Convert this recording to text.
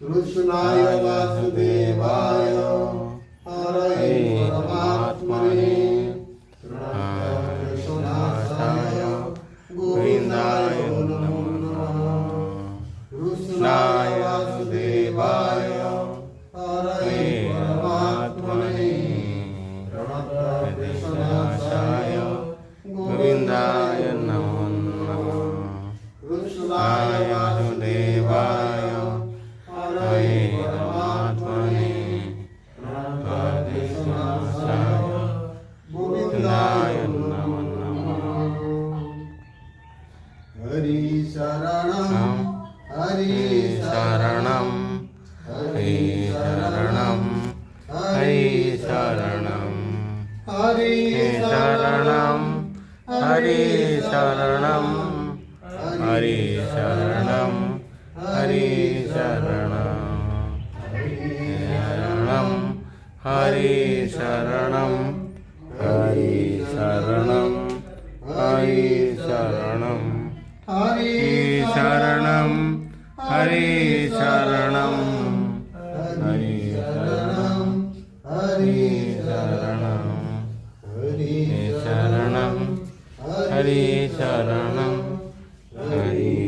कृष्णाय वासुदेवाय हरये परमात्मने प्रणतक्लेशनाशाय गोविन्दाय नमो नमः। कृष्णाय वासुदेवाय हरये परमात्मने प्रणतक्लेशनाशाय गोविन्दाय नमो नमः। कृष्णाय वासुदेवाय हरये परमात्मने प्रणतक्लेशनाशाय गोविन्दाय नमो नमः। हरि शरणं हरि शरणं हरि शरणं हरि शरणं हरि शरणं हरि शरणं हरि शरणं हरि शरणं हरि शरणं हरि शरणं हरि शरणं हरि शरणं हरि शरणं हरि शरणं हरि शरणं हरि शरणं हरि शरणं हरि